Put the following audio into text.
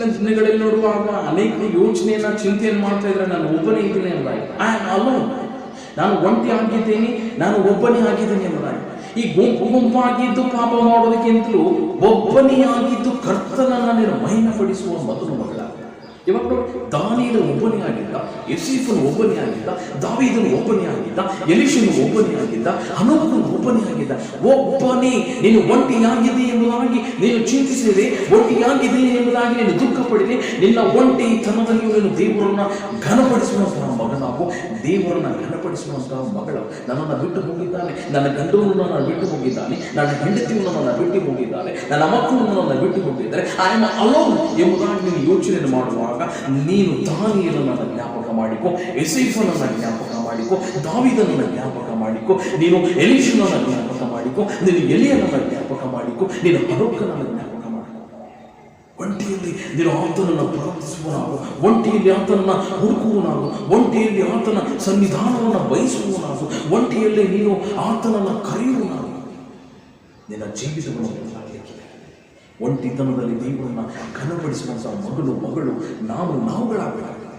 ಇತ್ತೀಚಿನ ದಿನಗಳಲ್ಲಿ ನೋಡುವಾಗ ಅನೇಕರು ಯೋಚನೆಯನ್ನ ಚಿಂತೆಯನ್ನು ಮಾಡ್ತಾ ಇದ್ರೆ ನಾನು ಒಬ್ಬನೇ ಇದ್ದೀನಿ ಎಂಬುದಾಗಿ. ಐ ಆಮ್ ಅಲೋನ್, ನಾನು ಒಂಟಿ ಆಗಿದ್ದೇನೆ, ನಾನು ಒಬ್ಬನೇ ಆಗಿದ್ದೇನೆ ಎಂಬುದಾಗಿ. ಈ ಗುಂಪಾಗಿದ್ದು ಪಾಪ ಮಾಡೋದಕ್ಕಿಂತಲೂ ಒಬ್ಬನೇ ಆಗಿದ್ದು ಕರ್ತನನ್ನ ನೀನು ಮಹಿಮೆಪಡಿಸುವ ಮೊದಲು ಮಗಳ. ಇವಾಗ ದಾನಿಯೇಲ ಒಬ್ಬನೇ ಆಗಿದ್ದ, ಯೋಸೇಫನು ಒಬ್ಬನೇ ಆಗಿದ್ದ, ದಾವೀದನು ಒಬ್ಬನೇ ಆಗಿದ್ದ, ಎಲೀಷನು ಒಬ್ಬನೇ ಆಗಿದ್ದ, ಹನೋಕನು ಒಬ್ಬನೇ ಆಗಿದ್ದ. ಒಬ್ಬನೇ ನೀನು ಒಂಟಿಯಾಗಿದೆ ಎಂಬುದಾಗಿ ನೀನು ಚಿಂತಿಸಿದೆ, ಒಂಟಿಯಾಗಿದೆ ಎಂಬುದಾಗಿ ನೀನು ದುಃಖ ಪಡಿದೆ. ನಿನ್ನ ಒಂಟಿತನದಲ್ಲಿ ನೀನು ದೇವರನ್ನ ಘನಪಡಿಸುವಂತಹ ಮಗನಾಗು, ದೇವರನ್ನ ಘನಪಡಿಸುವಂತಹ ಮಗಳು. ನನ್ನನ್ನು ಬಿಟ್ಟು ಹೋಗಿದ್ದಾನೆ, ನನ್ನ ಗಂಡನು ನನ್ನ ಬಿಟ್ಟು ಹೋಗಿದ್ದಾನೆ, ನನ್ನ ಹೆಂಡತಿಯನ್ನು ನನ್ನ ಬಿಟ್ಟು ಹೋಗಿದ್ದಾನೆ, ನನ್ನ ಮಕ್ಕಳು ನನ್ನ ಬಿಟ್ಟು ಹೋಗಿದ್ದಾರೆ. ಐ ಆಮ್ ಅಲೋನ್ ಎಂಬುದಾಗಿ ನೀನು ಯೋಚನೆ ಮಾಡುವಾಗ ನೀನು ದಾನಿಯೇಲನನ್ನು ಜ್ಞಾಪಕ ಮಾಡಿಕೊ, ಯೋಸೇಫನನ್ನು ಜ್ಞಾಪಕ ಮಾಡಿಕೊ, ದಾವೀದನನ್ನು ಜ್ಞಾಪಕ ಮಾಡಿಕೊ, ನೀನು ಎಲೀಷನನ್ನು ಜ್ಞಾಪಕ ಮಾಡಿಕೊ, ನೀನು ಎಲೀಯನನ್ನು ಜ್ಞಾಪಕ ಮಾಡಿಕೊ, ನೀನು ಹನೋಕನನ್ನು ಜ್ಞಾಪಕ ಮಾಡಿಕೊ. ಒಂಟಿಯಲ್ಲಿ ನೀನು ಆತನನ್ನು ಪ್ರಾರ್ಥಿಸುವನಾಗು, ಒಂಟಿಯಲ್ಲಿ ಆತನನ್ನು ಹುಡುಕುವನಾಗು, ಒಂಟಿಯಲ್ಲಿ ಆತನ ಸನ್ನಿಧಾನವನ್ನು ಬಯಸುವನಾಗು, ಒಂಟಿಯಲ್ಲಿ ನೀನು ಆತನನ್ನು ಕರೆಯುವನಾಗು. ನಿನ್ನ ಜೀವಿತವನ್ನು ಬದಲಾಗಲಿಕ್ಕಿದೆ. ಒಂಟಿತನದಲ್ಲಿ ದೇವರನ್ನ ಘನಪಡಿಸುವಂತಹ ಮಗಳು ನಾವುಗಳಾಗಬೇಕು.